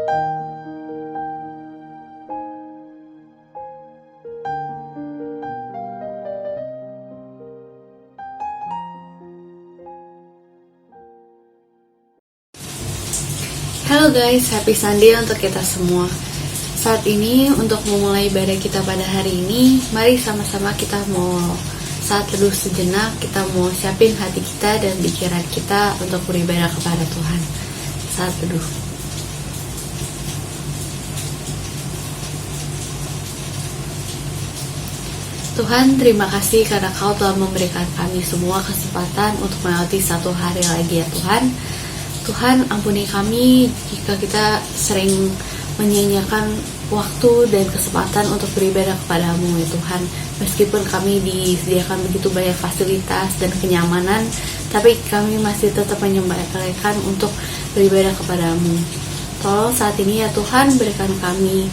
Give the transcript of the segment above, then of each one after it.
Halo guys, happy Sunday untuk kita semua. Saat ini untuk memulai ibadah kita pada hari ini, mari sama-sama kita mau saat teduh sejenak, kita mau siapin hati kita dan pikiran kita untuk beribadah kepada Tuhan. Saat teduh. Tuhan, terima kasih karena Kau telah memberikan kami semua kesempatan untuk melewati satu hari lagi ya Tuhan. Tuhan, ampuni kami jika kita sering menyia-nyiakan waktu dan kesempatan untuk beribadah kepadamu ya Tuhan. Meskipun kami disediakan begitu banyak fasilitas dan kenyamanan, tapi kami masih tetap menyempatkan untuk beribadah kepadamu. Tolong saat ini ya Tuhan, berikan kami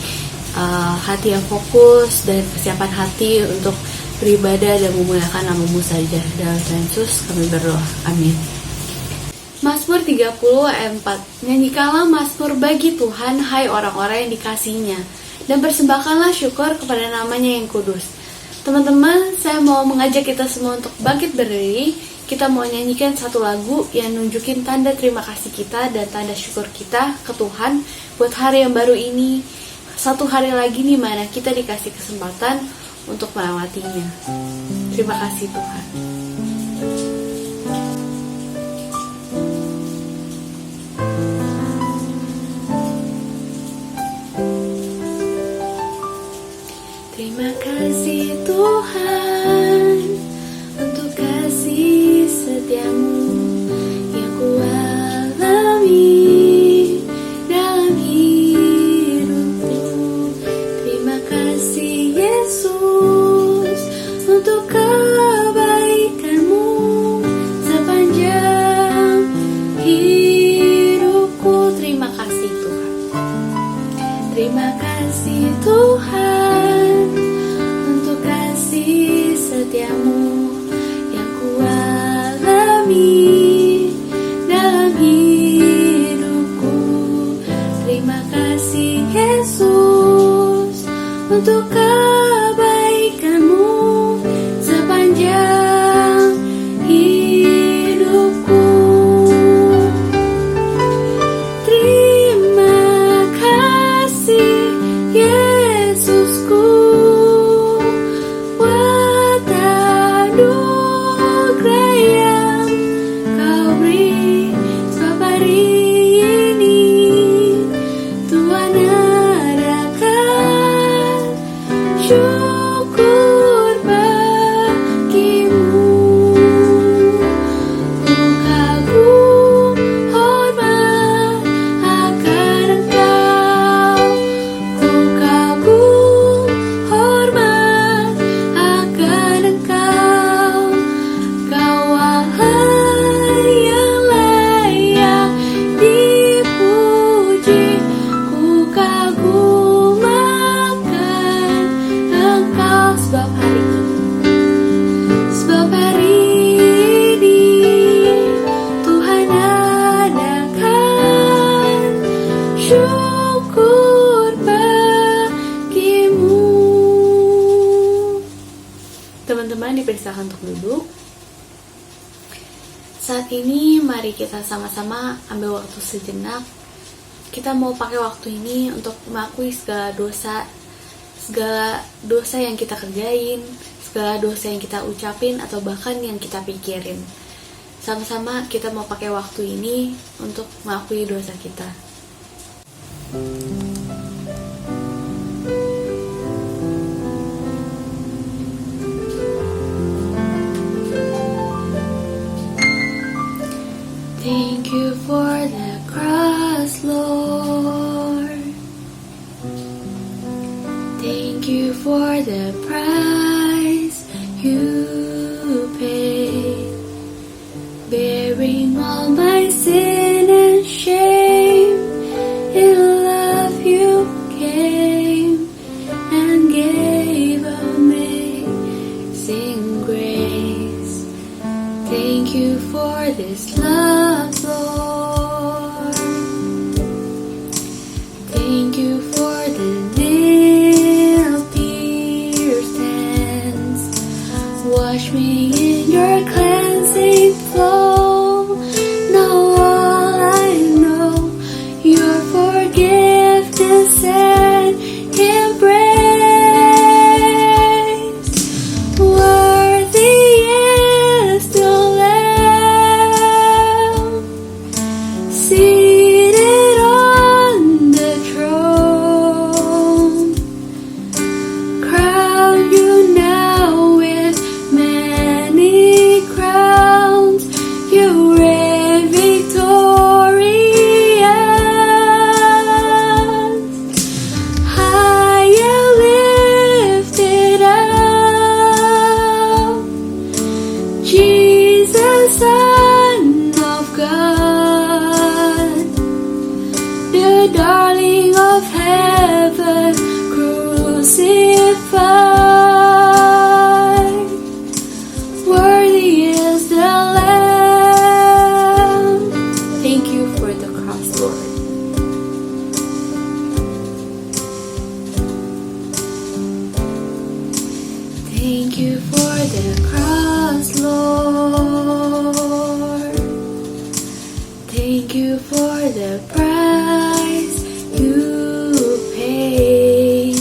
hati yang fokus dan kesiapan hati untuk beribadah dan memuliakan nama-Mu saja. Dalam Yesus kami berdoa. Amin. Mazmur 30 ayat 4. Nyanyikanlah mazmur bagi Tuhan, hai orang-orang yang dikasihinya, dan persembahkanlah syukur kepada namanya yang kudus. Teman-teman, saya mau mengajak kita semua untuk bangkit berdiri. Kita mau nyanyikan satu lagu yang nunjukin tanda terima kasih kita dan tanda syukur kita ke Tuhan buat hari yang baru ini. Satu hari lagi nih mana kita dikasih kesempatan untuk melewatinya. Terima kasih Tuhan. Terima kasih Tuhan untuk kasih setiamu yang kualami dalam hidupku. Terima kasih Yesus untuk kebaikanmu sepanjang hidupku. Terima kasih Tuhan. Terima kasih Tuhan setiamu yang kualami dalam hidupku. Terima kasih Yesus untuk kebaikanmu sepanjang hidupku. Terima kasih Yesusku. Teman-teman dipersilakan untuk duduk. Saat ini mari kita sama-sama ambil waktu sejenak. Kita mau pakai waktu ini untuk mengakui segala dosa yang kita kerjain, segala dosa yang kita ucapin atau bahkan yang kita pikirin. Sama-sama kita mau pakai waktu ini untuk mengakui dosa kita. Thank you for the cross, Lord. Thank you for the price you paid, bearing all my sin and shame. In love you came and gave amazing grace. Thank you for this love, Lord. seated on the throne, crown you now with many crowns. You reign victorious, high and lifted up, Jesus, Son of God, the darling of heaven, crucified. Worthy is the Lamb. Thank you for the cross, Lord. Thank you for the cross, Lord. Thank you for the price you paid,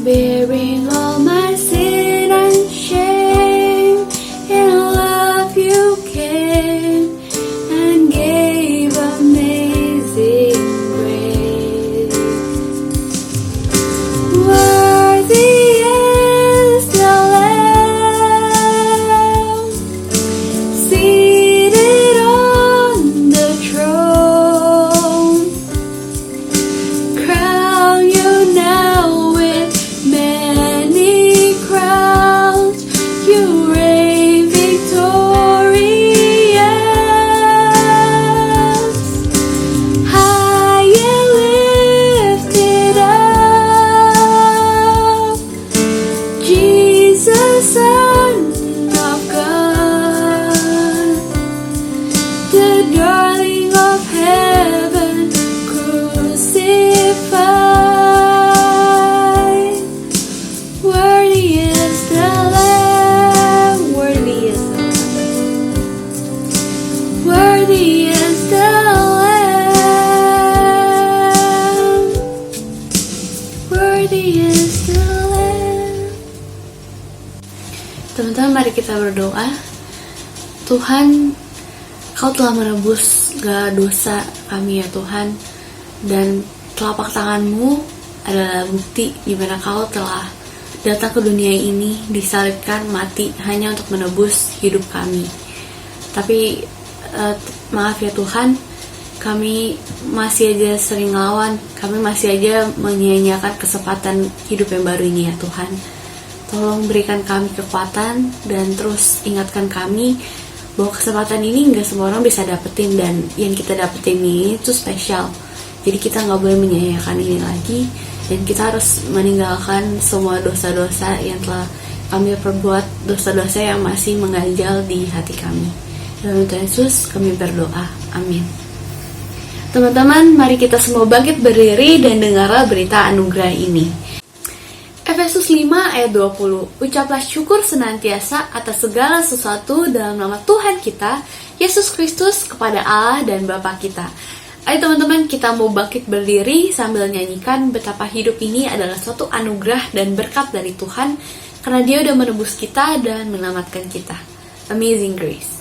bearing all my sin and shame. In love you came and gave amazing grace. Worthy is the Lamb, seated on the throne, crown you now with many crowns. You reign victorious, high and lifted up, Jesus, Son of God, the darling of heaven, crucified. Worthy is the Lamb, worthy is the Lamb, worthy is the Lamb, worthy is the Lamb. Teman-teman, mari kita berdoa. Tuhan, Kau telah menebus segala dosa kami ya Tuhan, dan telapak tangan-Mu adalah bukti di mana Kau telah datang ke dunia ini, disalibkan, mati hanya untuk menebus hidup kami. Tapi maaf ya Tuhan, kami masih aja sering lawan, kami masih aja menyia-nyiakan kesempatan hidup yang baru ini ya Tuhan. Tolong berikan kami kekuatan dan terus ingatkan kami bahwa kesempatan ini nggak semua orang bisa dapetin, dan yang kita dapetin ini itu spesial. Jadi kita nggak boleh menyia-nyiakan ini lagi, dan kita harus meninggalkan semua dosa-dosa yang telah kami perbuat, dosa-dosa yang masih mengganjal di hati kami. Dalam Tuhan Yesus kami berdoa, amin. Teman-teman, mari kita semua bangkit berdiri dan dengarlah berita anugerah ini. Efesus 5 ayat 20. Ucaplah syukur senantiasa atas segala sesuatu dalam nama Tuhan kita, Yesus Kristus, kepada Allah dan Bapa kita. Ayo teman-teman, kita mau bangkit berdiri sambil nyanyikan betapa hidup ini adalah suatu anugerah dan berkat dari Tuhan, karena Dia udah menebus kita dan menyelamatkan kita. Amazing Grace.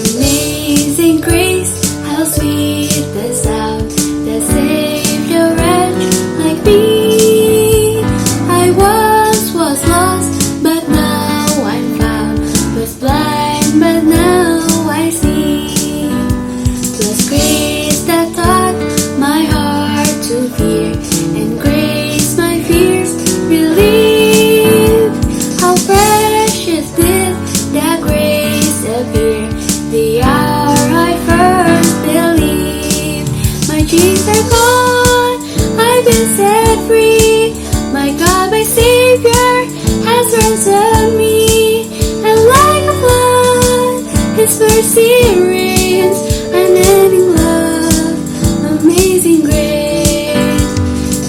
Amazing grace, how sweet the sound that saved a wretch like me. I once was lost, but now I'm found. Was blind, but now I see. 'Twas grace that taught my heart to fear, and grace my fears relieved. How precious did that grace appear the hour I first believed. My chains are gone, I've been set free. My God, my Savior, has ransomed me. And like a flood, His mercy reigns, unending love, amazing grace.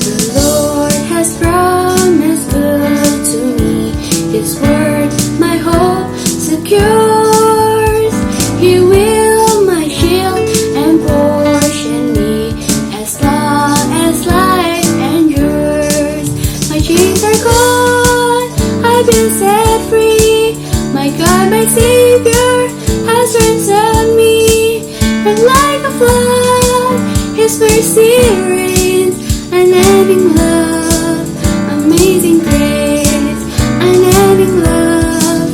The Lord has promised good to me. His word, my hope secures. He will my shield and portion me as long as life endures. My chains are gone, I've been set free. My God, my Savior has ransomed me. And like a flood, His mercy reigns. Unending love, amazing grace. Unending love,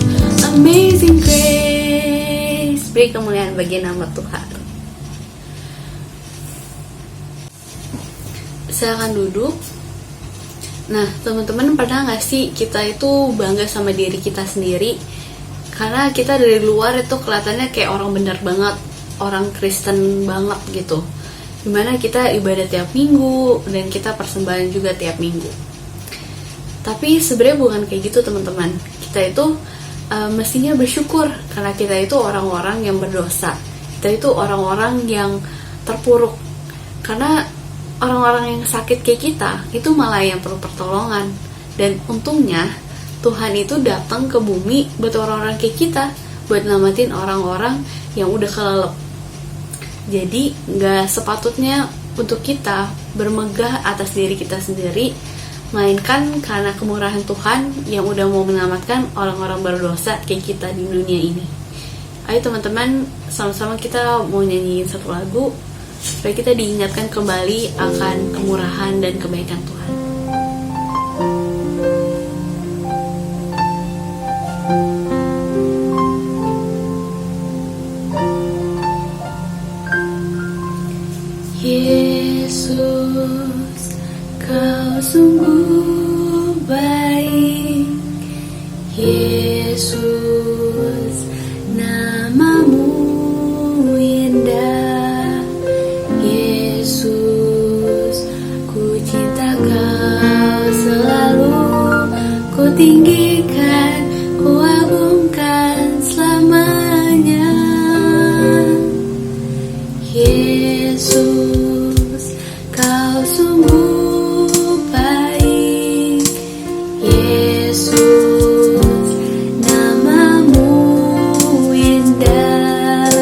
amazing grace. Beri kemuliaan bagi nama Tuhan. Silakan duduk. Nah, teman-teman pernah nggak sih kita itu bangga sama diri kita sendiri? Karena kita dari luar itu kelihatannya kayak orang benar banget, orang Kristen banget gitu. Dimana kita ibadah tiap minggu dan kita persembahan juga tiap minggu. Tapi sebenarnya bukan kayak gitu teman-teman. Kita itu mestinya bersyukur karena kita itu orang-orang yang berdosa. Kita itu orang-orang yang terpuruk. Karena orang-orang yang sakit kayak kita itu malah yang perlu pertolongan. Dan untungnya Tuhan itu datang ke bumi buat orang-orang kayak kita, buat namatin orang-orang yang udah kelelep. Jadi gak sepatutnya untuk kita bermegah atas diri kita sendiri, melainkan karena kemurahan Tuhan yang udah mau menyelamatkan orang-orang berdosa kayak kita di dunia ini. Ayo teman-teman, sama-sama kita mau nyanyiin satu lagu supaya kita diingatkan kembali akan kemurahan dan kebaikan Tuhan. Yesus, Kau sungguh baik. Yesus, nama-Mu indah. Yesus, ku cinta Kau selalu, ku tinggikan, ku agungkan selamanya. Yesus, Kau sungguh baik. Yesus, nama-Mu indah.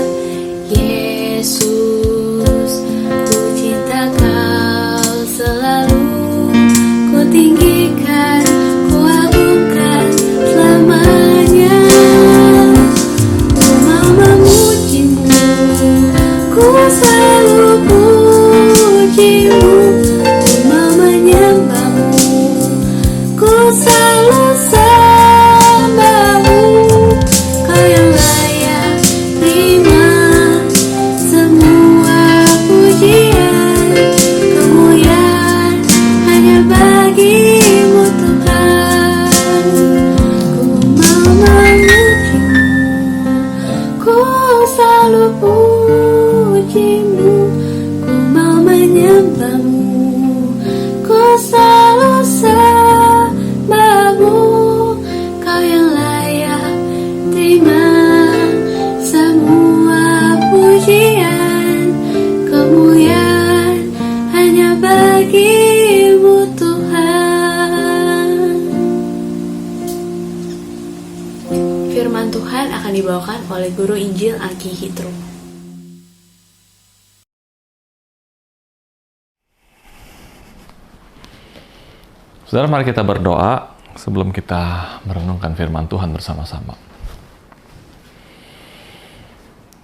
Yesus, ku cinta Kau selalu, ku tinggikan, ku agungkan selamanya. Ku mau memuji-Mu, ku selalu puji-Mu. Ku mau menyembah-Mu, ku selalu sembah-Mu. Kau yang layak terima semua pujian, kemuliaan hanya bagi-Mu Tuhan. Ku mau memuji-Mu, ku selalu puji-Mu. Ku mau menyembah-Mu, ku selalu sembah-Mu. Kau yang layak terima semua pujian, kemuliaan hanya bagi-Mu Tuhan. Firman Tuhan akan dibawakan oleh Guru Injil Angki Hitro. Saudara, mari kita berdoa sebelum kita merenungkan firman Tuhan bersama-sama.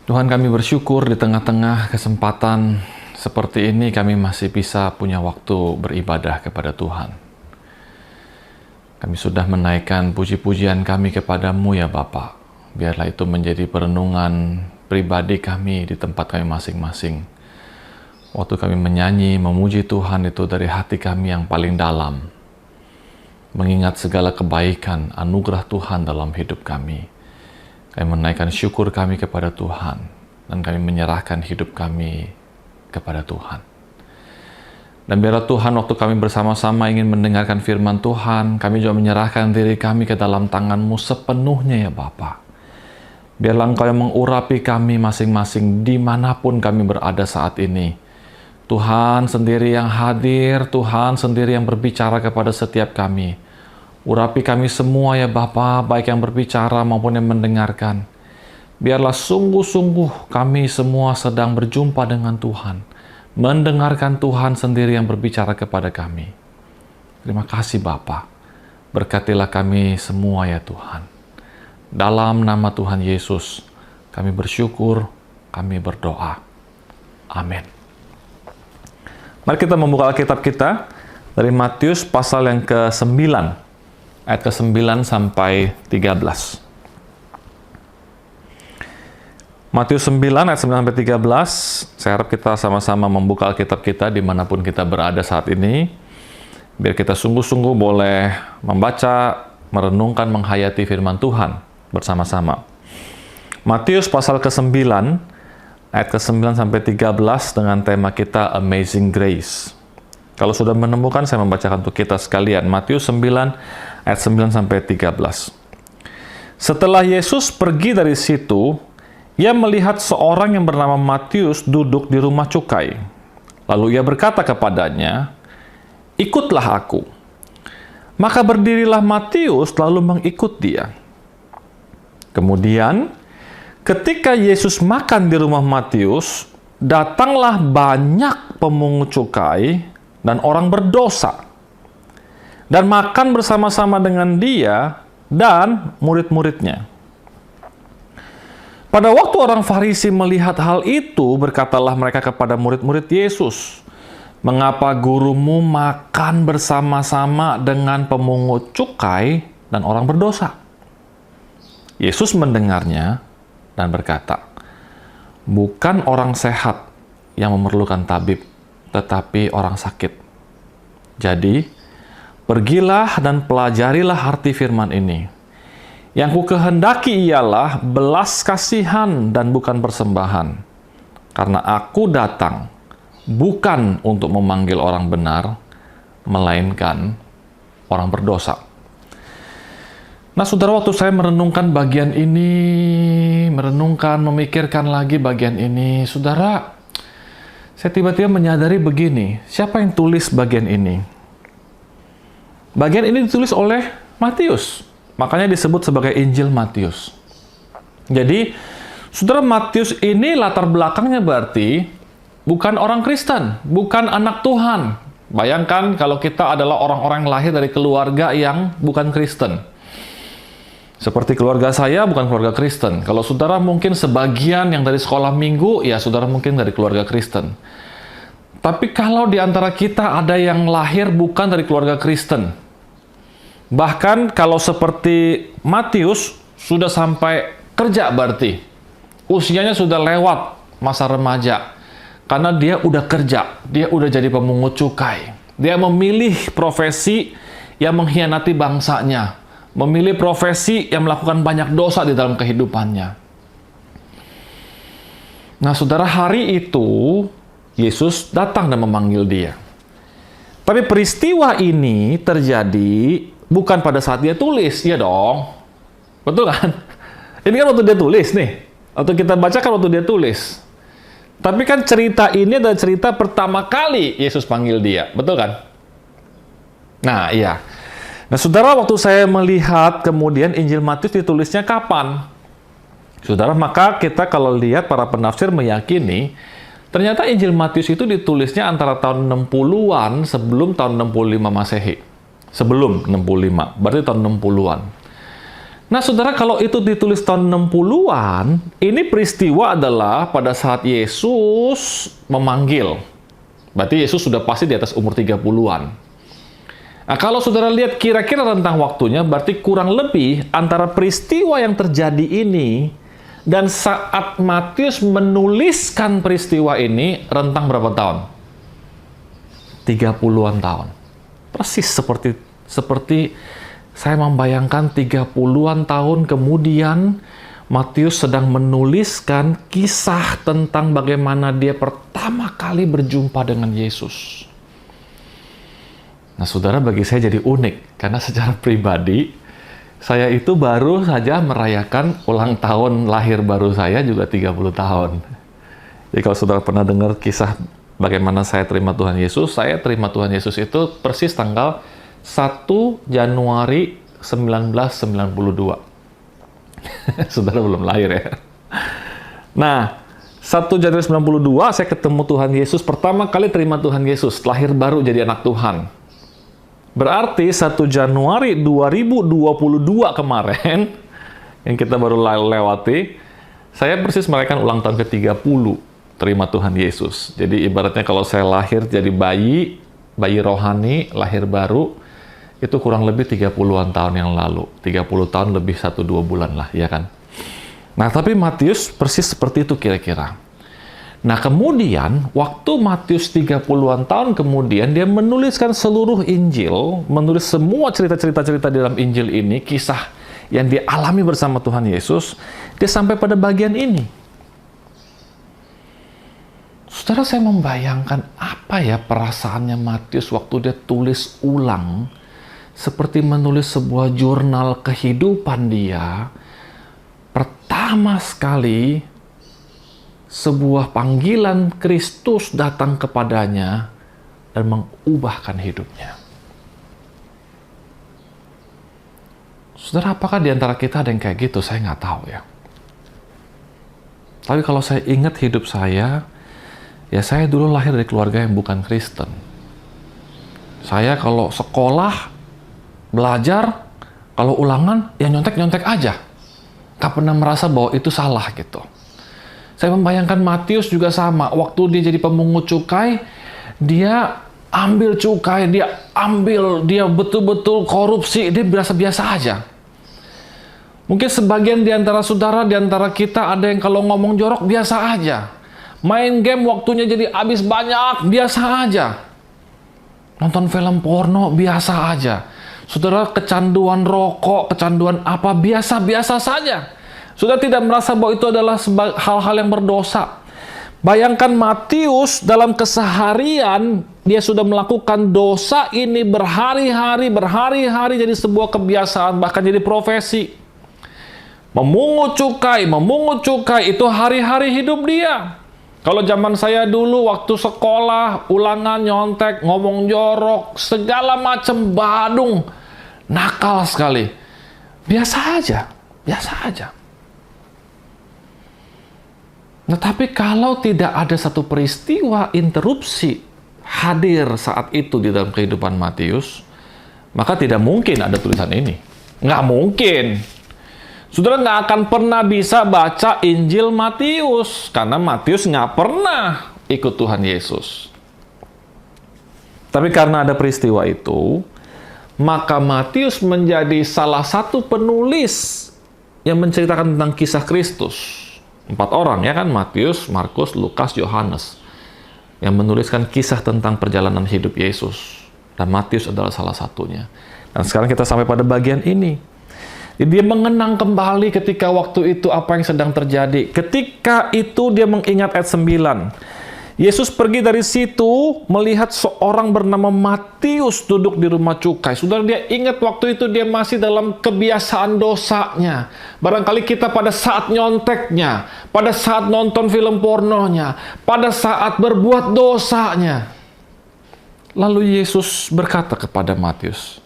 Tuhan, kami bersyukur di tengah-tengah kesempatan seperti ini kami masih bisa punya waktu beribadah kepada Tuhan. Kami sudah menaikkan puji-pujian kami kepadamu ya Bapa. Biarlah itu menjadi perenungan pribadi kami di tempat kami masing-masing. Waktu kami menyanyi, memuji Tuhan itu dari hati kami yang paling dalam. Mengingat segala kebaikan, anugerah Tuhan dalam hidup kami. Kami menaikkan syukur kami kepada Tuhan. Dan kami menyerahkan hidup kami kepada Tuhan. Dan biarlah Tuhan, waktu kami bersama-sama ingin mendengarkan firman Tuhan, kami juga menyerahkan diri kami ke dalam tangan-Mu sepenuhnya ya Bapa. Biarlah Engkau yang mengurapi kami masing-masing dimanapun kami berada saat ini. Tuhan sendiri yang hadir, Tuhan sendiri yang berbicara kepada setiap kami. Urapi kami semua ya Bapa, baik yang berbicara maupun yang mendengarkan. Biarlah sungguh-sungguh kami semua sedang berjumpa dengan Tuhan, mendengarkan Tuhan sendiri yang berbicara kepada kami. Terima kasih Bapa. Berkatilah kami semua ya Tuhan. Dalam nama Tuhan Yesus, kami bersyukur, kami berdoa. Amin. Mari kita membuka Alkitab kita dari Matius pasal yang ke-9, ayat ke-9 sampai 13. Matius 9 ayat 9 sampai 13. Saya harap kita sama-sama membuka Alkitab kita dimanapun kita berada saat ini. Biar kita sungguh-sungguh boleh membaca, merenungkan, menghayati firman Tuhan bersama-sama. Matius pasal ke-9, ayat ke-9 sampai 13 dengan tema kita Amazing Grace. Kalau sudah menemukan, saya membacakan untuk kita sekalian. Matius 9, ayat 9 sampai 13. Setelah Yesus pergi dari situ, ia melihat seorang yang bernama Matius duduk di rumah cukai. Lalu ia berkata kepadanya, "Ikutlah aku." Maka berdirilah Matius lalu mengikut dia. Kemudian, ketika Yesus makan di rumah Matius, datanglah banyak pemungut cukai dan orang berdosa, dan makan bersama-sama dengan dia dan murid-muridnya. Pada waktu orang Farisi melihat hal itu, berkatalah mereka kepada murid-murid Yesus, "Mengapa gurumu makan bersama-sama dengan pemungut cukai dan orang berdosa?" Yesus mendengarnya dan berkata, "Bukan orang sehat yang memerlukan tabib, tetapi orang sakit. Jadi, pergilah dan pelajarilah arti firman ini. Yang kukehendaki ialah belas kasihan dan bukan persembahan. Karena aku datang bukan untuk memanggil orang benar, melainkan orang berdosa." Nah, saudara, waktu saya merenungkan bagian ini, memikirkan lagi bagian ini, saudara, saya tiba-tiba menyadari begini, siapa yang tulis bagian ini? Bagian ini ditulis oleh Matius. Makanya disebut sebagai Injil Matius. Jadi, saudara, Matius ini latar belakangnya berarti bukan orang Kristen, bukan anak Tuhan. Bayangkan kalau kita adalah orang-orang yang lahir dari keluarga yang bukan Kristen. Seperti keluarga saya bukan keluarga Kristen. Kalau saudara mungkin sebagian yang dari sekolah minggu, ya saudara mungkin dari keluarga Kristen. Tapi kalau di antara kita ada yang lahir bukan dari keluarga Kristen, bahkan kalau seperti Matius sudah sampai kerja berarti, usianya sudah lewat masa remaja, karena dia udah kerja, dia udah jadi pemungut cukai. Dia memilih profesi yang mengkhianati bangsanya, memilih profesi yang melakukan banyak dosa di dalam kehidupannya. Nah, saudara, hari itu Yesus datang dan memanggil dia. Tapi peristiwa ini terjadi bukan pada saat dia tulis, ya dong. Betul kan? Ini kan waktu dia tulis nih. Atau kita bacakan waktu dia tulis. Tapi kan cerita ini adalah cerita pertama kali Yesus panggil dia. Betul kan? Nah, iya. Nah, saudara, waktu saya melihat kemudian Injil Matius ditulisnya kapan? Saudara, maka kita kalau lihat para penafsir meyakini ternyata Injil Matius itu ditulisnya antara tahun 60-an sebelum tahun 65 Masehi. Sebelum 65, berarti tahun 60-an. Nah, saudara, kalau itu ditulis tahun 60-an, ini peristiwa adalah pada saat Yesus memanggil. Berarti Yesus sudah pasti di atas umur 30-an. Nah, kalau saudara lihat kira-kira rentang waktunya, berarti kurang lebih antara peristiwa yang terjadi ini dan saat Matius menuliskan peristiwa ini, rentang berapa tahun? 30-an tahun. Persis seperti saya membayangkan 30-an tahun kemudian Matius sedang menuliskan kisah tentang bagaimana dia pertama kali berjumpa dengan Yesus. Nah, saudara, bagi saya jadi unik, karena secara pribadi, saya itu baru saja merayakan ulang tahun lahir baru saya juga 30 tahun. Jadi kalau saudara pernah dengar kisah bagaimana saya terima Tuhan Yesus, saya terima Tuhan Yesus itu persis tanggal 1 Januari 1992. Saudara belum lahir ya. Nah, 1 Januari 92 saya ketemu Tuhan Yesus, pertama kali terima Tuhan Yesus, lahir baru jadi anak Tuhan. Berarti 1 Januari 2022 kemarin, yang kita baru lewati, saya persis merayakan ulang tahun ke-30 terima Tuhan Yesus. Jadi ibaratnya kalau saya lahir jadi bayi rohani, lahir baru, itu kurang lebih 30-an tahun yang lalu. 30 tahun lebih 1-2 bulan lah, ya kan? Nah, tapi Matius persis seperti itu kira-kira. Nah, kemudian, waktu Matius 30-an tahun kemudian, dia menuliskan seluruh Injil, menulis semua cerita-cerita di dalam Injil ini, kisah yang dia alami bersama Tuhan Yesus, dia sampai pada bagian ini. Saudara, saya membayangkan apa ya perasaannya Matius waktu dia tulis ulang, seperti menulis sebuah jurnal kehidupan dia, pertama sekali, sebuah panggilan Kristus datang kepadanya dan mengubahkan hidupnya. Saudara, apakah di antara kita ada yang kayak gitu? Saya nggak tahu ya. Tapi kalau saya ingat hidup saya, ya saya dulu lahir dari keluarga yang bukan Kristen. Saya kalau sekolah, belajar, kalau ulangan, ya nyontek-nyontek aja. Nggak pernah merasa bahwa itu salah gitu. Saya membayangkan Matius juga sama. Waktu dia jadi pemungut cukai, dia ambil cukai, dia betul-betul korupsi, dia biasa-biasa aja. Mungkin sebagian di antara saudara, di antara kita ada yang kalau ngomong jorok biasa aja. Main game waktunya jadi habis banyak, biasa aja. Nonton film porno, biasa aja. Saudara kecanduan rokok, kecanduan apa, biasa-biasa saja. Sudah tidak merasa bahwa itu adalah hal-hal yang berdosa. Bayangkan Matius dalam keseharian, dia sudah melakukan dosa ini berhari-hari jadi sebuah kebiasaan, bahkan jadi profesi. Memungut cukai itu hari-hari hidup dia. Kalau zaman saya dulu waktu sekolah, ulangan, nyontek, ngomong jorok, segala macam badung, nakal sekali. Biasa aja. Nah, tapi kalau tidak ada satu peristiwa interupsi hadir saat itu di dalam kehidupan Matius, maka tidak mungkin ada tulisan ini. Nggak mungkin. Saudara nggak akan pernah bisa baca Injil Matius, karena Matius nggak pernah ikut Tuhan Yesus. Tapi karena ada peristiwa itu, maka Matius menjadi salah satu penulis yang menceritakan tentang kisah Kristus. 4 orang ya kan, Matius, Markus, Lukas, Yohanes, yang menuliskan kisah tentang perjalanan hidup Yesus. Dan Matius adalah salah satunya. Dan sekarang kita sampai pada bagian ini. Dia mengenang kembali ketika waktu itu apa yang sedang terjadi. Ketika itu dia mengingat ayat 9. Yesus pergi dari situ melihat seorang bernama Matius duduk di rumah cukai. Saudara, dia ingat waktu itu dia masih dalam kebiasaan dosanya. Barangkali kita pada saat nyonteknya, pada saat nonton film pornonya, pada saat berbuat dosanya. Lalu Yesus berkata kepada Matius,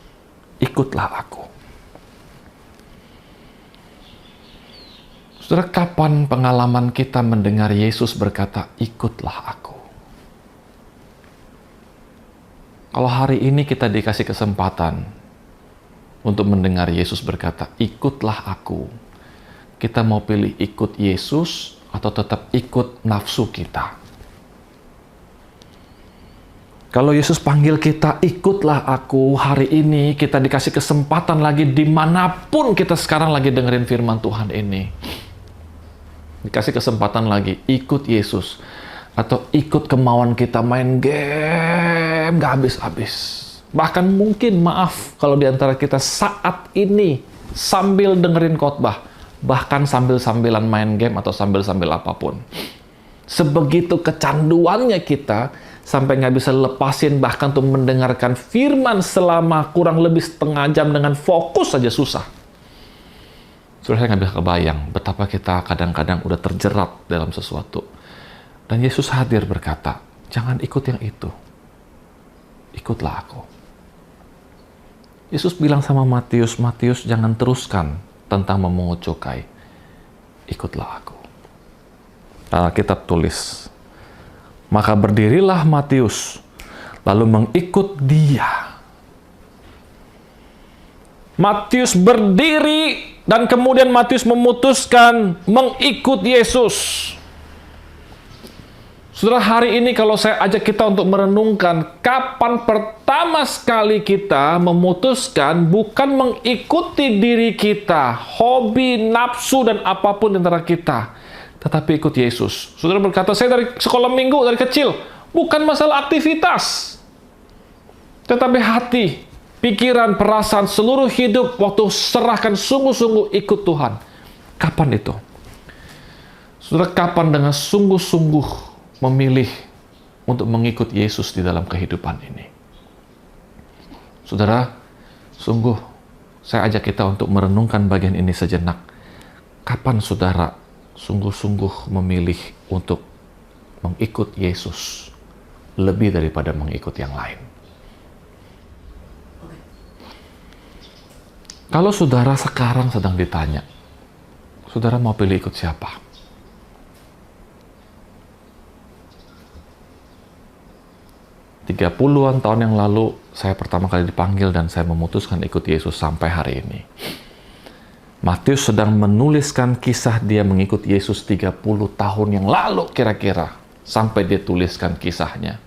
"Ikutlah aku." Saudara, kapan pengalaman kita mendengar Yesus berkata, "Ikutlah aku"? Kalau hari ini kita dikasih kesempatan untuk mendengar Yesus berkata, "Ikutlah aku", kita mau pilih ikut Yesus atau tetap ikut nafsu kita? Kalau Yesus panggil kita, "Ikutlah aku", hari ini kita dikasih kesempatan lagi dimanapun kita sekarang lagi dengerin firman Tuhan ini. Dikasih kesempatan lagi, ikut Yesus. Atau ikut kemauan kita main game gak habis-habis. Bahkan mungkin, maaf, kalau diantara kita saat ini sambil dengerin khotbah, bahkan sambil-sambilan main game atau sambil-sambil apapun. Sebegitu kecanduannya kita, sampai gak bisa lepasin bahkan untuk mendengarkan firman selama kurang lebih setengah jam dengan fokus saja susah. Saudara, saya nggak bisa kebayang betapa kita kadang-kadang udah terjerat dalam sesuatu. Dan Yesus hadir berkata, "Jangan ikut yang itu. Ikutlah aku." Yesus bilang sama Matius, "Matius, jangan teruskan tentang memungut cukai. Ikutlah aku." Alkitab tulis, "Maka berdirilah Matius, lalu mengikut dia." Matius berdiri dan kemudian Matius memutuskan mengikut Yesus. Saudara, hari ini kalau saya ajak kita untuk merenungkan kapan pertama sekali kita memutuskan bukan mengikuti diri kita, hobi, nafsu, dan apapun di antara kita, tetapi ikut Yesus. Saudara berkata, saya dari sekolah minggu, dari kecil, bukan masalah aktivitas, tetapi hati, pikiran, perasaan, seluruh hidup waktu serahkan sungguh-sungguh ikut Tuhan. Kapan itu? Saudara, kapan dengan sungguh-sungguh memilih untuk mengikut Yesus di dalam kehidupan ini? Saudara, sungguh saya ajak kita untuk merenungkan bagian ini sejenak. Kapan saudara sungguh-sungguh memilih untuk mengikut Yesus lebih daripada mengikut yang lain? Kalau saudara sekarang sedang ditanya, saudara mau pilih ikut siapa? 30-an tahun yang lalu, saya pertama kali dipanggil dan saya memutuskan ikut Yesus sampai hari ini. Matius sedang menuliskan kisah dia mengikut Yesus 30 tahun yang lalu kira-kira. Sampai dia tuliskan kisahnya.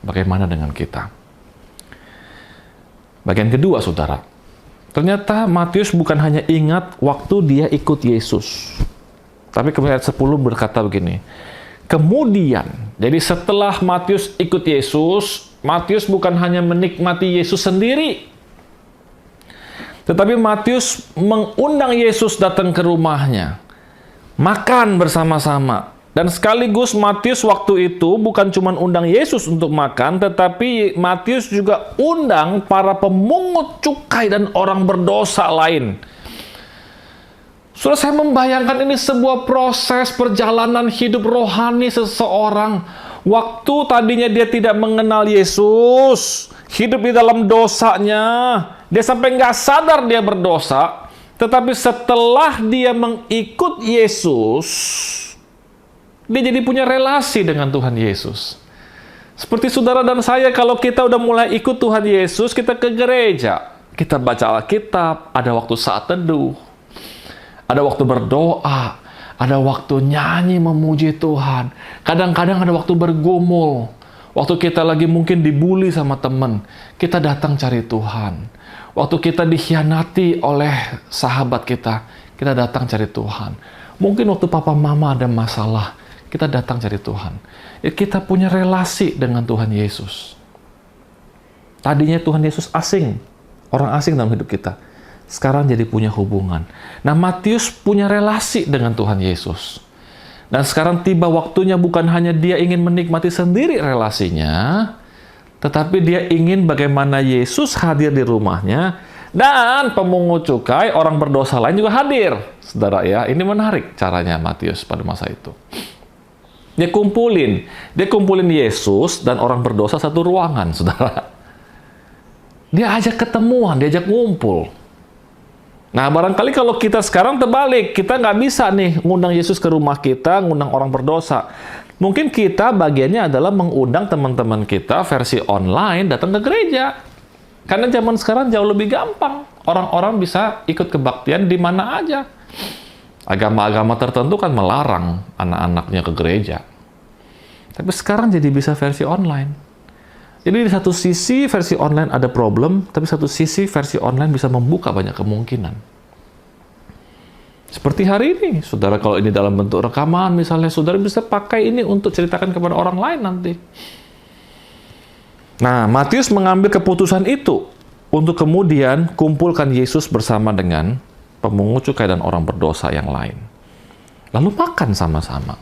Bagaimana dengan kita? Bagian kedua, saudara. Ternyata Matius bukan hanya ingat waktu dia ikut Yesus. Tapi kemudian ayat 10 berkata begini. Kemudian, jadi setelah Matius ikut Yesus, Matius bukan hanya menikmati Yesus sendiri, tetapi Matius mengundang Yesus datang ke rumahnya, makan bersama-sama. Dan sekaligus Matius waktu itu bukan cuma undang Yesus untuk makan, tetapi Matius juga undang para pemungut cukai dan orang berdosa lain. Saudara, saya membayangkan ini sebuah proses perjalanan hidup rohani seseorang. Waktu tadinya dia tidak mengenal Yesus, hidup di dalam dosanya, dia sampai nggak sadar dia berdosa. Tetapi setelah dia mengikut Yesus, dia jadi punya relasi dengan Tuhan Yesus. Seperti saudara dan saya, kalau kita udah mulai ikut Tuhan Yesus, kita ke gereja, kita baca Alkitab, ada waktu saat teduh, ada waktu berdoa, ada waktu nyanyi memuji Tuhan. Kadang-kadang ada waktu bergumul. Waktu kita lagi mungkin dibully sama teman, kita datang cari Tuhan. Waktu kita dikhianati oleh sahabat kita datang cari Tuhan. Mungkin waktu papa mama ada masalah, kita datang cari Tuhan. Kita punya relasi dengan Tuhan Yesus. Tadinya Tuhan Yesus asing, orang asing dalam hidup kita. Sekarang jadi punya hubungan. Nah, Matius punya relasi dengan Tuhan Yesus. Dan sekarang tiba waktunya bukan hanya dia ingin menikmati sendiri relasinya, tetapi dia ingin bagaimana Yesus hadir di rumahnya, dan pemungut cukai, orang berdosa lain juga hadir. Saudara ya, ini menarik caranya Matius pada masa itu. Dia kumpulin Yesus dan orang berdosa satu ruangan, saudara. Dia ajak ketemuan, dia ajak ngumpul. Nah, barangkali kalau kita sekarang terbalik, kita nggak bisa nih ngundang Yesus ke rumah kita, ngundang orang berdosa. Mungkin kita bagiannya adalah mengundang teman-teman kita versi online datang ke gereja. Karena zaman sekarang jauh lebih gampang. Orang-orang bisa ikut kebaktian di mana aja. Agama-agama tertentu kan melarang anak-anaknya ke gereja. Tapi sekarang jadi bisa versi online. Jadi di satu sisi versi online ada problem, tapi satu sisi versi online bisa membuka banyak kemungkinan. Seperti hari ini, saudara, kalau ini dalam bentuk rekaman, misalnya saudara bisa pakai ini untuk ceritakan kepada orang lain nanti. Nah, Matius mengambil keputusan itu untuk kemudian kumpulkan Yesus bersama dengan pemungut cukai dan orang berdosa yang lain. Lalu makan sama-sama.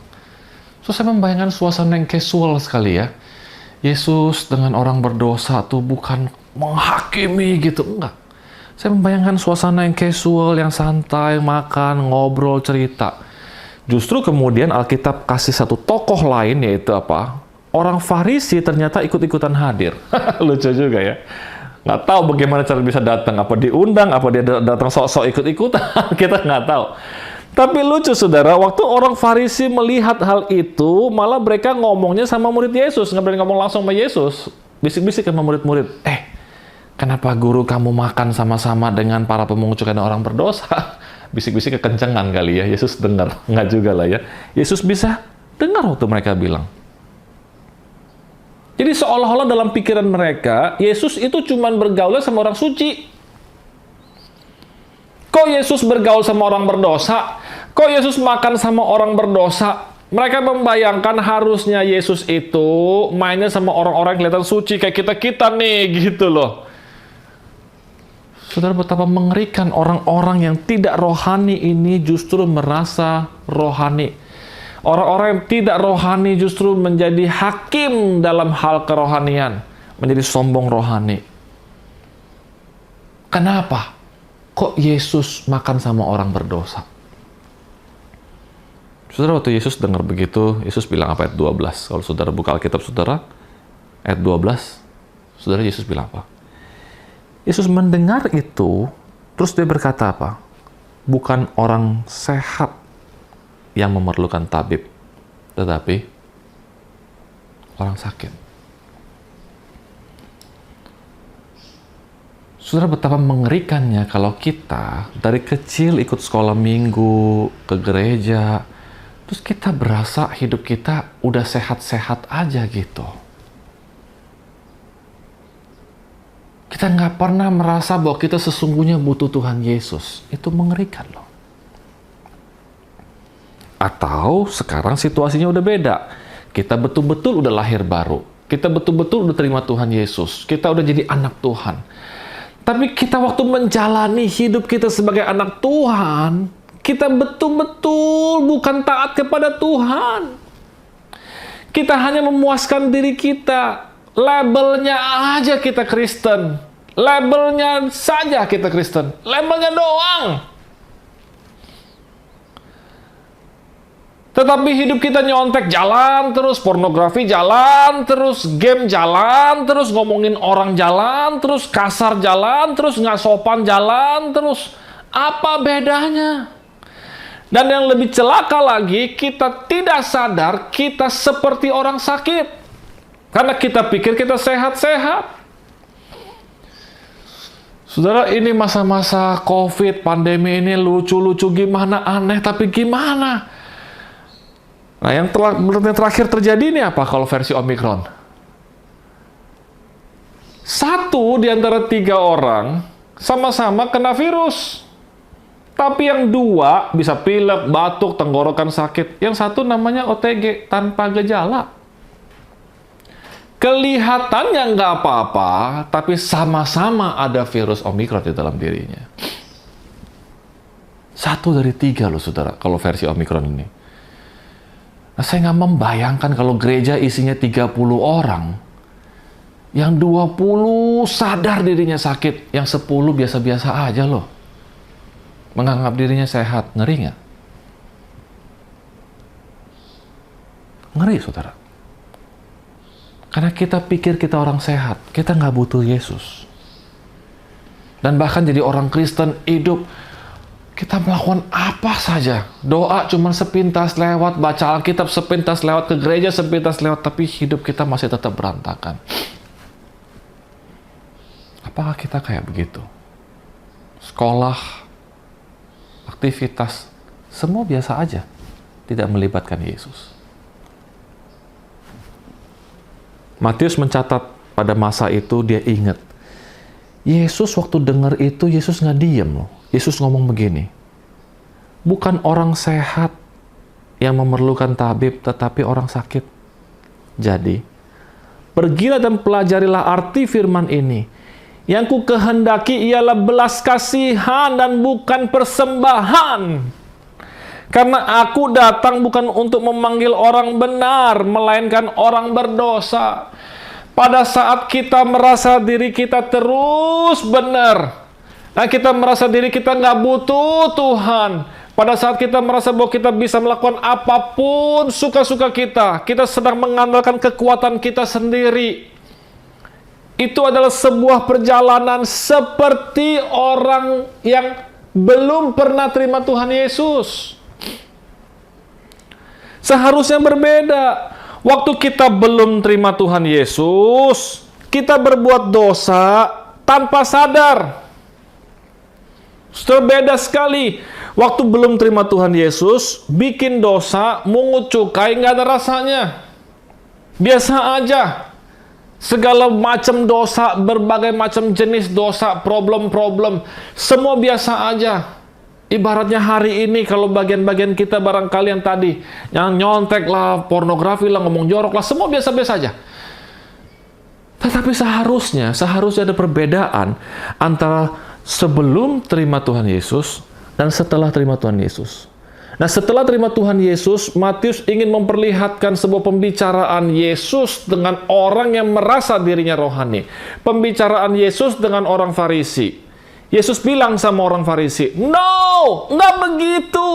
So, saya membayangkan suasana yang casual sekali ya. Yesus dengan orang berdosa tuh bukan menghakimi gitu, enggak. Saya membayangkan suasana yang casual, yang santai, makan, ngobrol, cerita. Justru kemudian Alkitab kasih satu tokoh lain, yaitu apa? Orang Farisi ternyata ikut-ikutan hadir. Lucu juga ya. Nggak tahu bagaimana cara bisa datang. Apa diundang, apa dia datang sok-sok ikut-ikutan. Kita nggak tahu. Tapi lucu saudara, waktu orang Farisi melihat hal itu, malah mereka ngomongnya sama murid Yesus, nggak berani ngomong langsung sama Yesus. Bisik-bisik sama murid-murid, Kenapa guru kamu makan sama-sama dengan para pemungut cukai dan orang berdosa? Bisik-bisik kekencengan kali ya. Yesus dengar. Nggak juga lah ya. Yesus bisa dengar waktu mereka bilang. Jadi seolah-olah dalam pikiran mereka, Yesus itu cuma bergaul sama orang suci. Kok Yesus bergaul sama orang berdosa? Kok Yesus makan sama orang berdosa? Mereka membayangkan harusnya Yesus itu mainnya sama orang-orang yang kelihatan suci kayak kita-kita nih, gitu loh. Saudara, betapa mengerikan orang-orang yang tidak rohani ini justru merasa rohani. Orang-orang yang tidak rohani justru menjadi hakim dalam hal kerohanian, menjadi sombong rohani. Kenapa? Kok Yesus makan sama orang berdosa? Saudara, waktu Yesus dengar begitu, Yesus bilang apa? Ayat 12. Kalau saudara buka Alkitab saudara, ayat 12, saudara, Yesus bilang apa? Yesus mendengar itu, terus dia berkata apa? Bukan orang sehat yang memerlukan tabib, tetapi orang sakit. Saudara, betapa mengerikannya kalau kita dari kecil ikut sekolah minggu, ke gereja, terus kita berasa hidup kita udah sehat-sehat aja gitu. Kita nggak pernah merasa bahwa kita sesungguhnya butuh Tuhan Yesus. Itu mengerikan loh. Atau sekarang situasinya udah beda. Kita betul-betul udah lahir baru. Kita betul-betul udah terima Tuhan Yesus. Kita udah jadi anak Tuhan. Tapi kita waktu menjalani hidup kita sebagai anak Tuhan, kita betul-betul bukan taat kepada Tuhan. Kita hanya memuaskan diri kita. Labelnya aja kita Kristen. Labelnya saja kita Kristen. Labelnya doang. Tetapi hidup kita nyontek jalan terus, pornografi jalan terus, game jalan terus, ngomongin orang jalan terus, kasar jalan terus, nggak sopan jalan terus. Apa bedanya? Dan yang lebih celaka lagi, kita tidak sadar kita seperti orang sakit. Karena kita pikir kita sehat-sehat. Saudara, ini masa-masa COVID, pandemi ini lucu-lucu gimana, aneh tapi gimana? Nah, yang terakhir terjadi ini apa kalau versi Omikron? 1 di antara 3 orang sama-sama kena virus. Tapi yang 2 bisa pilek, batuk, tenggorokan sakit. Yang 1 namanya OTG, tanpa gejala. Kelihatannya nggak apa-apa, tapi sama-sama ada virus Omikron di dalam dirinya. 1 dari 3 loh saudara, kalau versi Omikron ini. Nah, saya nggak membayangkan kalau gereja isinya 30 orang, yang 20 sadar dirinya sakit, yang 10 biasa-biasa aja loh. Menganggap dirinya sehat, ngeri nggak? Ngeri saudara. Karena kita pikir kita orang sehat, kita nggak butuh Yesus. Dan bahkan jadi orang Kristen hidup, kita melakukan apa saja. Doa cuma sepintas lewat, baca Alkitab sepintas lewat, ke gereja sepintas lewat, tapi hidup kita masih tetap berantakan. Apakah kita kayak begitu? Sekolah, aktivitas, semua biasa aja, tidak melibatkan Yesus. Matius mencatat pada masa itu, dia ingat. Yesus waktu dengar itu, Yesus nggak diem loh. Yesus ngomong begini, bukan orang sehat yang memerlukan tabib, tetapi orang sakit. Jadi, pergilah dan pelajarilah arti firman ini. Yang ku kehendaki ialah belas kasihan dan bukan persembahan. Karena aku datang bukan untuk memanggil orang benar, melainkan orang berdosa. Pada saat kita merasa diri kita terus benar, nah kita merasa diri kita nggak butuh Tuhan. Pada saat kita merasa bahwa kita bisa melakukan apapun suka-suka kita sedang mengandalkan kekuatan kita sendiri. Itu adalah sebuah perjalanan seperti orang yang belum pernah terima Tuhan Yesus. Seharusnya berbeda. Waktu kita belum terima Tuhan Yesus, kita berbuat dosa, tanpa sadar. Berbeda sekali. Waktu belum terima Tuhan Yesus, bikin dosa, mungut cukai, nggak ada rasanya. Biasa aja. Segala macam dosa, berbagai macam jenis dosa, problem-problem, semua biasa aja. Ibaratnya hari ini kalau bagian-bagian kita barangkali yang tadi, yang nyontek lah, pornografi lah, ngomong jorok lah, semua biasa-biasa aja. Tetapi seharusnya ada perbedaan antara sebelum terima Tuhan Yesus dan setelah terima Tuhan Yesus. Nah, setelah terima Tuhan Yesus, Matius ingin memperlihatkan sebuah pembicaraan Yesus dengan orang yang merasa dirinya rohani. Pembicaraan Yesus dengan orang Farisi. Yesus bilang sama orang Farisi, "No, nggak begitu.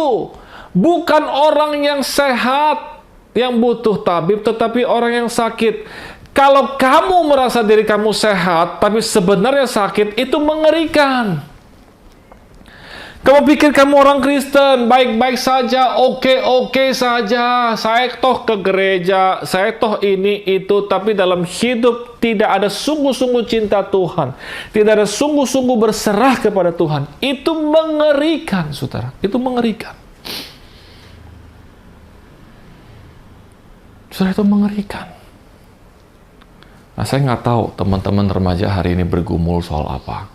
Bukan orang yang sehat yang butuh tabib, tetapi orang yang sakit. Kalau kamu merasa diri kamu sehat, tapi sebenarnya sakit, itu mengerikan. Kamu pikir kamu orang Kristen, baik-baik saja, oke-oke saja. Saya toh ke gereja, saya toh ini, itu. Tapi dalam hidup tidak ada sungguh-sungguh cinta Tuhan. Tidak ada sungguh-sungguh berserah kepada Tuhan. Itu mengerikan, saudara. Itu mengerikan. Saudara, itu mengerikan. Nah, saya nggak tahu teman-teman remaja hari ini bergumul soal apa.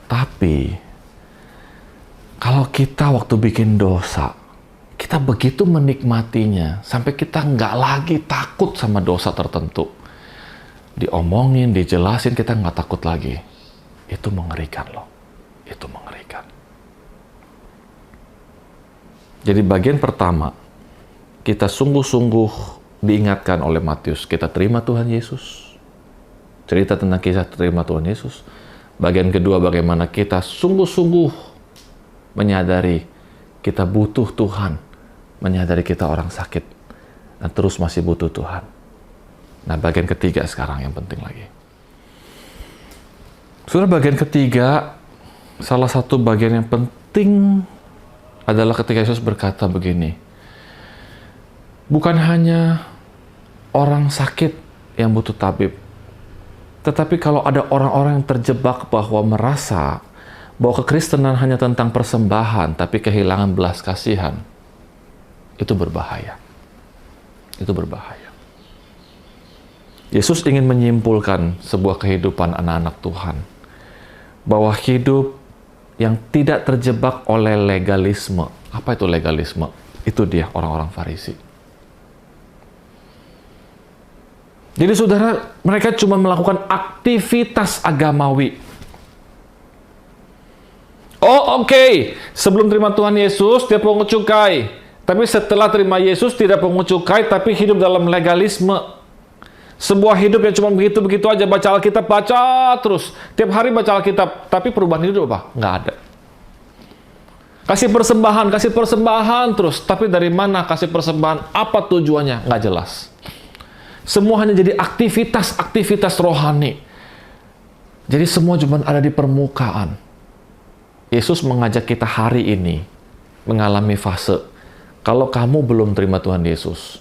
Tapi kalau kita waktu bikin dosa, kita begitu menikmatinya, sampai kita nggak lagi takut sama dosa tertentu. Diomongin, dijelasin, kita nggak takut lagi. Itu mengerikan loh. Itu mengerikan. Jadi bagian pertama, kita sungguh-sungguh diingatkan oleh Matius. Kita terima Tuhan Yesus. Cerita tentang kisah terima Tuhan Yesus. Bagian kedua, bagaimana kita sungguh-sungguh menyadari kita butuh Tuhan, menyadari kita orang sakit, dan terus masih butuh Tuhan. Nah, bagian ketiga sekarang yang penting lagi. Saudara, bagian ketiga, salah satu bagian yang penting adalah ketika Yesus berkata begini, bukan hanya orang sakit yang butuh tabib, tetapi kalau ada orang-orang yang terjebak bahwa merasa bahwa kekristenan hanya tentang persembahan, tapi kehilangan belas kasihan, itu berbahaya. Itu berbahaya. Yesus ingin menyimpulkan sebuah kehidupan anak-anak Tuhan, bahwa hidup yang tidak terjebak oleh legalisme. Apa itu legalisme? Itu dia orang-orang Farisi. Jadi saudara, mereka cuma melakukan aktivitas agamawi. Oh, oke. Sebelum terima Tuhan Yesus, dia pungut cukai. Tapi setelah terima Yesus, tidak pungut cukai, tapi hidup dalam legalisme. Sebuah hidup yang cuma begitu-begitu aja. Baca Alkitab, baca terus. Tiap hari baca Alkitab. Tapi perubahan hidup apa? Nggak ada. Kasih persembahan terus. Tapi dari mana kasih persembahan? Apa tujuannya? Nggak jelas. Semua hanya jadi aktivitas rohani. Jadi semua cuma ada di permukaan. Yesus mengajak kita hari ini mengalami fase, kalau kamu belum terima Tuhan Yesus,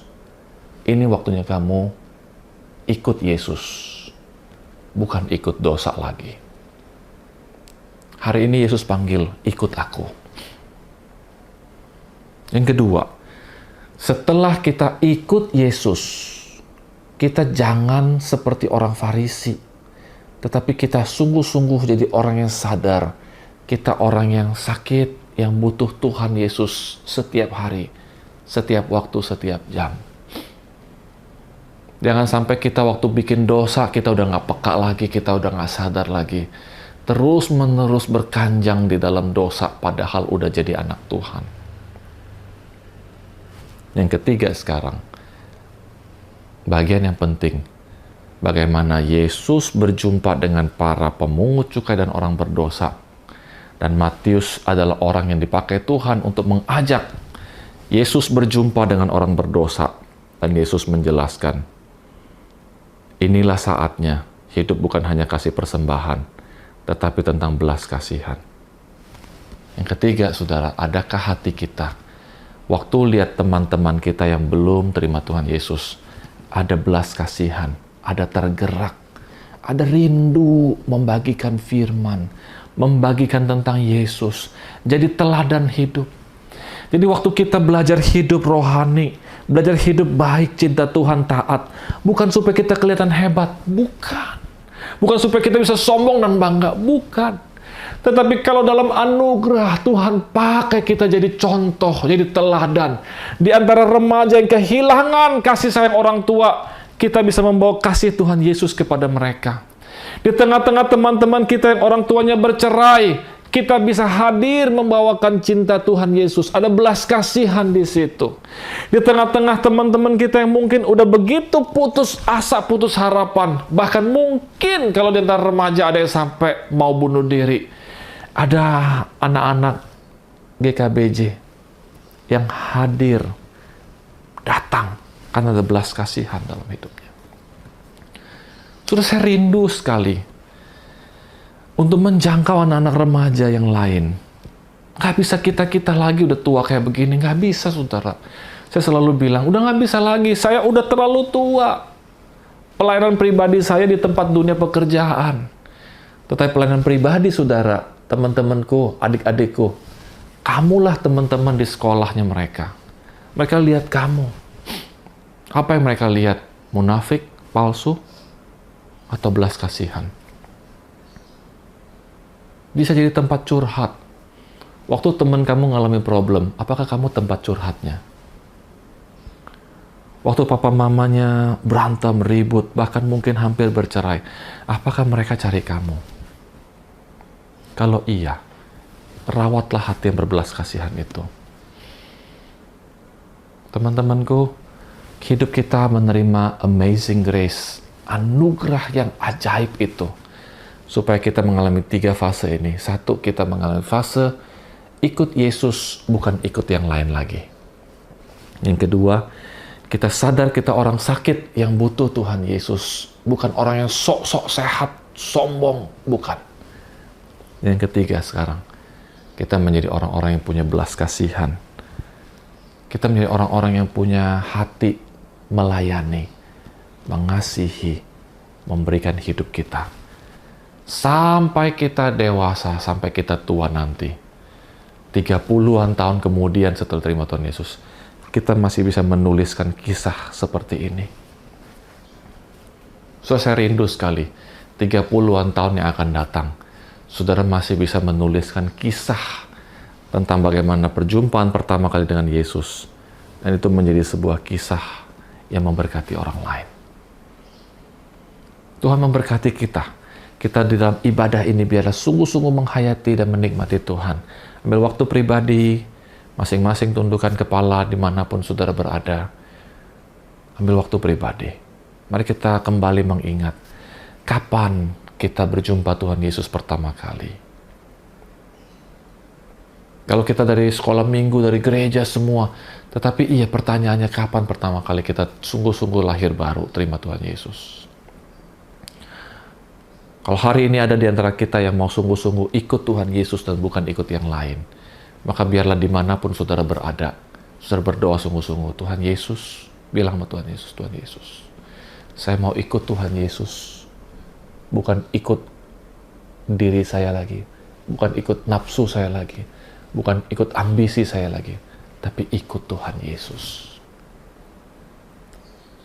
ini waktunya kamu ikut Yesus, bukan ikut dosa lagi. Hari ini Yesus panggil, ikut aku. Yang kedua, setelah kita ikut Yesus, kita jangan seperti orang Farisi, tetapi kita sungguh-sungguh jadi orang yang sadar, kita orang yang sakit, yang butuh Tuhan Yesus setiap hari, setiap waktu, setiap jam. Jangan sampai kita waktu bikin dosa, kita udah nggak peka lagi, kita udah nggak sadar lagi. Terus-menerus berkanjang di dalam dosa, padahal udah jadi anak Tuhan. Yang ketiga sekarang, bagian yang penting, bagaimana Yesus berjumpa dengan para pemungut cukai dan orang berdosa. Dan Matius adalah orang yang dipakai Tuhan untuk mengajak Yesus berjumpa dengan orang berdosa. Dan Yesus menjelaskan, inilah saatnya hidup bukan hanya kasih persembahan, tetapi tentang belas kasihan. Yang ketiga, saudara, adakah hati kita waktu lihat teman-teman kita yang belum terima Tuhan Yesus, ada belas kasihan, ada tergerak, ada rindu membagikan firman, membagikan tentang Yesus, jadi teladan hidup. Jadi waktu kita belajar hidup rohani, belajar hidup baik, cinta Tuhan, taat, bukan supaya kita kelihatan hebat, bukan. Bukan supaya kita bisa sombong dan bangga, bukan. Tetapi kalau dalam anugerah Tuhan pakai kita jadi contoh, jadi teladan. Di antara remaja yang kehilangan kasih sayang orang tua, kita bisa membawa kasih Tuhan Yesus kepada mereka. Di tengah-tengah teman-teman kita yang orang tuanya bercerai, kita bisa hadir membawakan cinta Tuhan Yesus. Ada belas kasihan di situ. Di tengah-tengah teman-teman kita yang mungkin udah begitu putus asa, putus harapan. Bahkan mungkin kalau di antara remaja ada yang sampai mau bunuh diri. Ada anak-anak GKBJ yang hadir, datang, karena ada belas kasihan dalam hidupnya. Sudah saya rindu sekali untuk menjangkau anak-anak remaja yang lain. Gak bisa kita lagi udah tua kayak begini. Gak bisa, saudara. Saya selalu bilang, udah gak bisa lagi. Saya udah terlalu tua. Pelayanan pribadi saya di tempat dunia pekerjaan. Tetapi pelayanan pribadi, saudara, teman-temanku, adik-adikku, kamulah teman-teman di sekolahnya mereka. Mereka lihat kamu. Apa yang mereka lihat? Munafik, palsu, atau belas kasihan? Bisa jadi tempat curhat. Waktu teman kamu ngalami problem, apakah kamu tempat curhatnya? Waktu papa mamanya berantem, ribut, bahkan mungkin hampir bercerai, apakah mereka cari kamu? Kalau iya, rawatlah hati yang berbelas kasihan itu. Teman-temanku, hidup kita menerima amazing grace, anugerah yang ajaib itu. Supaya kita mengalami 3 fase ini. 1, kita mengalami fase ikut Yesus, bukan ikut yang lain lagi. Yang kedua, kita sadar kita orang sakit yang butuh Tuhan Yesus. Bukan orang yang sok-sok sehat, sombong, bukan. Yang ketiga sekarang, kita menjadi orang-orang yang punya belas kasihan. Kita menjadi orang-orang yang punya hati melayani, mengasihi, memberikan hidup kita. Sampai kita dewasa, sampai kita tua nanti. 30-an tahun kemudian setelah terima Tuhan Yesus, kita masih bisa menuliskan kisah seperti ini. So, saya rindu sekali, 30-an tahun yang akan datang, saudara masih bisa menuliskan kisah tentang bagaimana perjumpaan pertama kali dengan Yesus. Dan itu menjadi sebuah kisah yang memberkati orang lain. Tuhan memberkati kita. Kita di dalam ibadah ini biarlah sungguh-sungguh menghayati dan menikmati Tuhan. Ambil waktu pribadi, masing-masing tundukkan kepala dimanapun saudara berada. Ambil waktu pribadi. Mari kita kembali mengingat kapan kita berjumpa Tuhan Yesus pertama kali. Kalau kita dari sekolah minggu, dari gereja semua, tetapi iya pertanyaannya kapan pertama kali kita sungguh-sungguh lahir baru terima Tuhan Yesus. Kalau hari ini ada di antara kita yang mau sungguh-sungguh ikut Tuhan Yesus dan bukan ikut yang lain, maka biarlah dimanapun saudara berada, saudara berdoa sungguh-sungguh, Tuhan Yesus, bilang sama Tuhan Yesus, Tuhan Yesus, saya mau ikut Tuhan Yesus, bukan ikut diri saya lagi, bukan ikut nafsu saya lagi, bukan ikut ambisi saya lagi, tapi ikut Tuhan Yesus.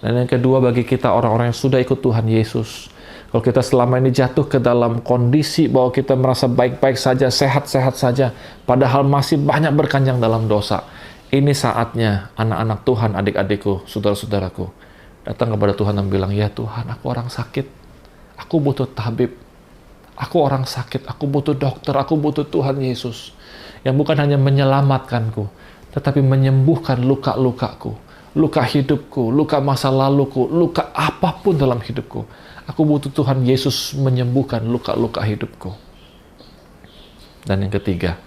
Dan yang kedua, bagi kita orang-orang yang sudah ikut Tuhan Yesus, kalau kita selama ini jatuh ke dalam kondisi bahwa kita merasa baik-baik saja, sehat-sehat saja, padahal masih banyak berkanjang dalam dosa, ini saatnya anak-anak Tuhan, adik-adikku, saudara-saudaraku, datang kepada Tuhan dan bilang, ya Tuhan, aku orang sakit, aku butuh tabib, aku orang sakit, aku butuh dokter, aku butuh Tuhan Yesus, yang bukan hanya menyelamatkanku, tetapi menyembuhkan luka-lukaku, luka hidupku, luka masa laluku, luka apapun dalam hidupku. Aku butuh Tuhan Yesus menyembuhkan luka-luka hidupku. Dan yang ketiga,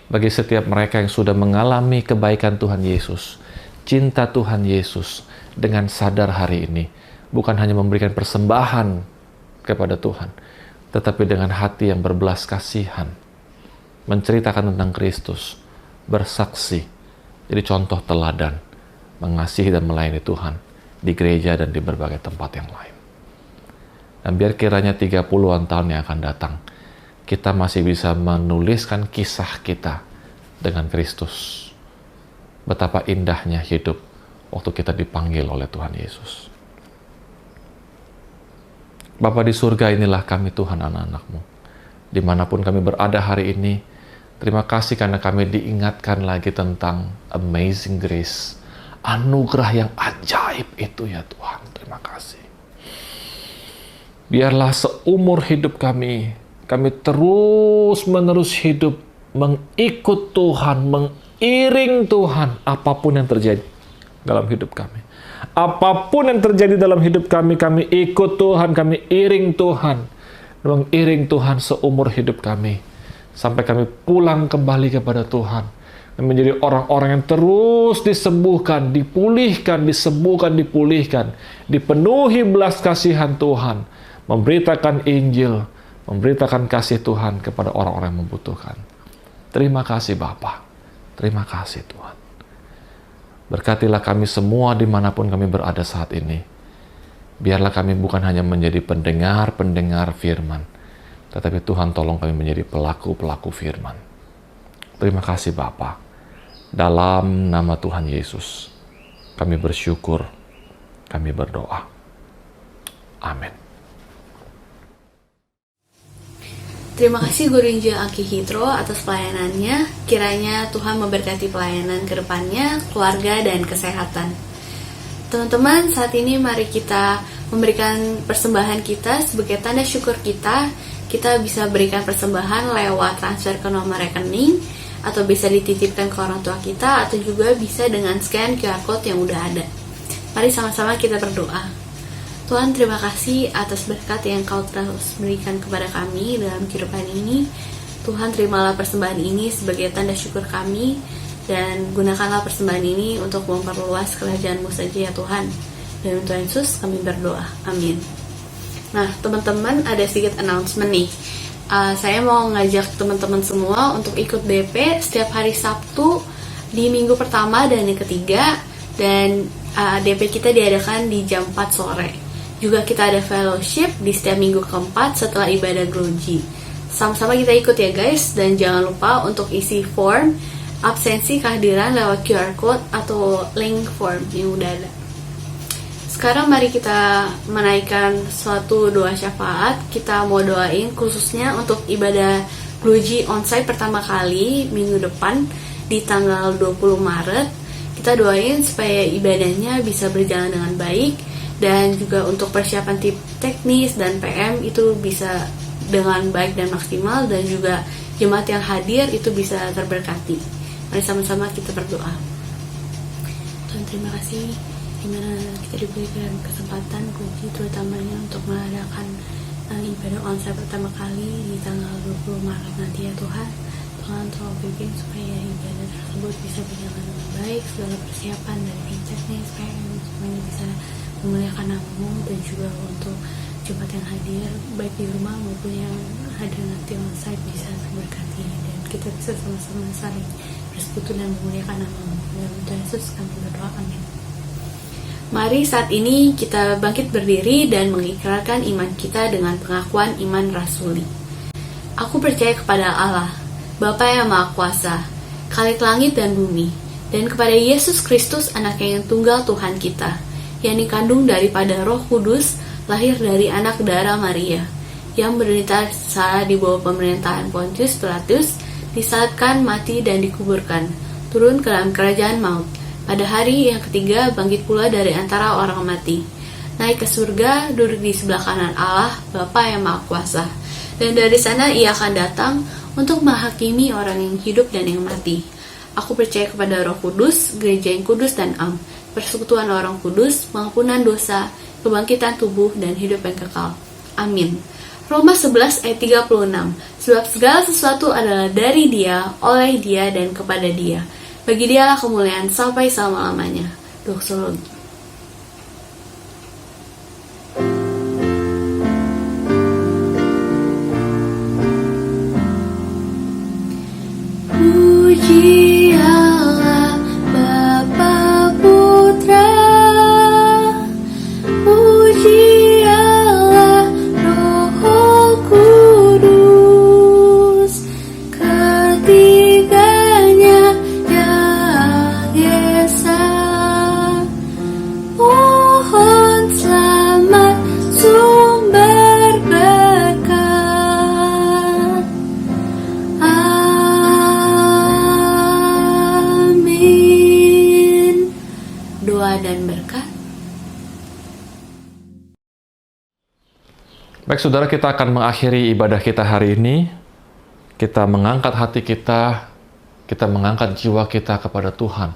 bagi setiap mereka yang sudah mengalami kebaikan Tuhan Yesus, cinta Tuhan Yesus, dengan sadar hari ini, bukan hanya memberikan persembahan kepada Tuhan, tetapi dengan hati yang berbelas kasihan, menceritakan tentang Kristus, bersaksi, jadi contoh teladan, mengasihi dan melayani Tuhan di gereja dan di berbagai tempat yang lain. Dan biar kiranya 30-an tahun yang akan datang, kita masih bisa menuliskan kisah kita dengan Kristus. Betapa indahnya hidup waktu kita dipanggil oleh Tuhan Yesus. Bapa di surga, inilah kami Tuhan, anak-anak-Mu. Dimanapun kami berada hari ini, terima kasih karena kami diingatkan lagi tentang amazing grace. Anugerah yang ajaib itu ya Tuhan. Terima kasih. Biarlah seumur hidup kami terus-menerus hidup mengikut Tuhan, mengiring Tuhan apapun yang terjadi dalam hidup kami. Apapun yang terjadi dalam hidup kami ikut Tuhan, kami iring Tuhan. Mengiring Tuhan seumur hidup kami. Sampai kami pulang kembali kepada Tuhan. Dan menjadi orang-orang yang terus disembuhkan, dipulihkan, disembuhkan, dipulihkan. Dipenuhi belas kasihan Tuhan. Memberitakan Injil, memberitakan kasih Tuhan kepada orang-orang yang membutuhkan. Terima kasih Bapa. Terima kasih Tuhan. Berkatilah kami semua dimanapun kami berada saat ini. Biarlah kami bukan hanya menjadi pendengar-pendengar firman, tetapi Tuhan tolong kami menjadi pelaku-pelaku firman. Terima kasih Bapa. Dalam nama Tuhan Yesus, kami bersyukur, kami berdoa. Amin. Terima kasih Guru Injil Aki Hitro atas pelayanannya. Kiranya Tuhan memberkati pelayanan ke depannya, keluarga, dan kesehatan. Teman-teman, saat ini mari kita memberikan persembahan kita sebagai tanda syukur kita. Kita bisa berikan persembahan lewat transfer ke nomor rekening, atau bisa dititipkan ke orang tua kita, atau juga bisa dengan scan QR Code yang udah ada. Mari sama-sama kita berdoa. Tuhan, terima kasih atas berkat yang Kau terus berikan kepada kami dalam kehidupan ini. Tuhan, terimalah persembahan ini sebagai tanda syukur kami, dan gunakanlah persembahan ini untuk memperluas kerajaan-Mu saja ya Tuhan. Dan untuk Yesus kami berdoa. Amin. Nah, teman-teman, ada sedikit announcement nih. Saya mau ngajak teman-teman semua untuk ikut DP setiap hari Sabtu di minggu pertama dan yang ketiga. Dan DP kita diadakan di jam 4 sore. Juga kita ada fellowship di setiap minggu keempat setelah ibadah Gloji. Sama-sama kita ikut ya guys. Dan jangan lupa untuk isi form absensi kehadiran lewat QR Code atau link form yang udah ada. Sekarang mari kita menaikkan suatu doa syafaat. Kita mau doain khususnya untuk ibadah Gloji onsite pertama kali minggu depan di tanggal 20 Maret. Kita doain supaya ibadahnya bisa berjalan dengan baik, dan juga untuk persiapan tip teknis dan PM itu bisa dengan baik dan maksimal, dan juga jemaat yang hadir itu bisa terberkati. Mari sama-sama kita berdoa. Tuhan, terima kasih dimana kita diberikan kesempatan kunci terutamanya untuk mengadakan ibadah onsite pertama kali di tanggal 20 Maret nanti ya Tuhan. Tuhan tolong bimbing supaya ibadah tersebut bisa berjalan dengan baik, segala persiapan dari tim teknis, PM semuanya bisa memuliakan nama-Mu, dan juga untuk jemaat yang hadir baik di rumah maupun yang hadir nanti onsite bisa terberkati, dan kita bisa sama-sama saling bersekutu dan memuliakan nama-Mu. Dan untuk Yesus kami berdoa, amin. Mari saat ini kita bangkit berdiri dan mengikrarkan iman kita dengan pengakuan iman rasuli. Aku percaya kepada Allah, Bapa yang Maha Kuasa, Khalik langit dan bumi, dan kepada Yesus Kristus, Anaknya yang tunggal Tuhan kita, yang dikandung daripada Roh Kudus, lahir dari anak darah Maria, yang menderita secara di bawah pemerintahan Pontius Pilatus, disalibkan, mati, dan dikuburkan, turun ke dalam kerajaan maut. Pada hari yang ketiga bangkit pula dari antara orang mati, naik ke surga, duduk di sebelah kanan Allah, Bapa yang Maha Kuasa. Dan dari sana Ia akan datang untuk menghakimi orang yang hidup dan yang mati. Aku percaya kepada Roh Kudus, gereja yang kudus dan am, persekutuan orang kudus, pengampunan dosa, kebangkitan tubuh, dan hidup yang kekal. Amin. Roma 11 ayat 36. Sebab segala sesuatu adalah dari Dia, oleh Dia, dan kepada Dia. Bagi Dialah kemuliaan sampai selama-lamanya. Doksologi. Puji Allah Bapa Putra, puji Allah setiganya yang esa. Pohon selamat, sumber berkat. Amin. Doa dan berkat. Baik saudara, kita akan mengakhiri ibadah kita hari ini. Kita mengangkat hati kita mengangkat jiwa kita kepada Tuhan.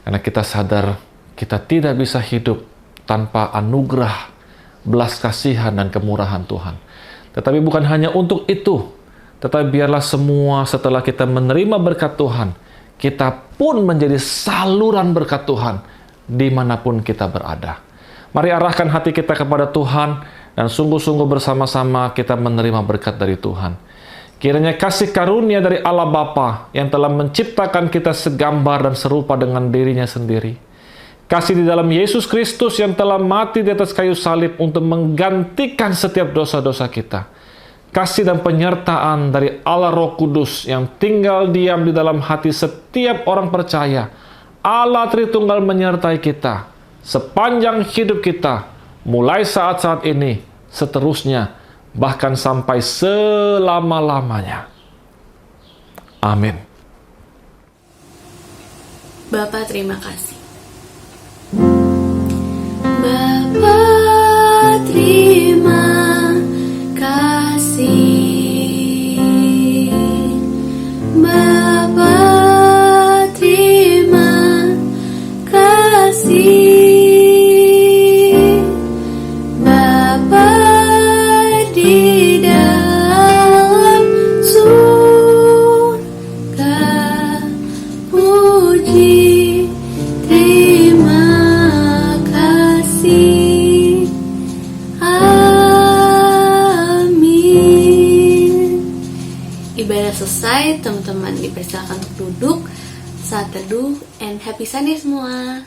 Karena kita sadar kita tidak bisa hidup tanpa anugerah, belas kasihan dan kemurahan Tuhan. Tetapi bukan hanya untuk itu, tetapi biarlah semua setelah kita menerima berkat Tuhan, kita pun menjadi saluran berkat Tuhan dimanapun kita berada. Mari arahkan hati kita kepada Tuhan dan sungguh-sungguh bersama-sama kita menerima berkat dari Tuhan. Kiranya kasih karunia dari Allah Bapa yang telah menciptakan kita segambar dan serupa dengan dirinya sendiri. Kasih di dalam Yesus Kristus yang telah mati di atas kayu salib untuk menggantikan setiap dosa-dosa kita. Kasih dan penyertaan dari Allah Roh Kudus yang tinggal diam di dalam hati setiap orang percaya. Allah Tritunggal menyertai kita sepanjang hidup kita, mulai saat-saat ini, seterusnya, bahkan sampai selama-lamanya. Amin. Bapa, terima kasih. Bapa, terima kasih. Bapa, terima kasih. Bapa di dalam surga, puji, terima kasih. Amin. Ibadah selesai, teman-teman dipersilakan untuk duduk. Saat teduh and happy Sunday semua.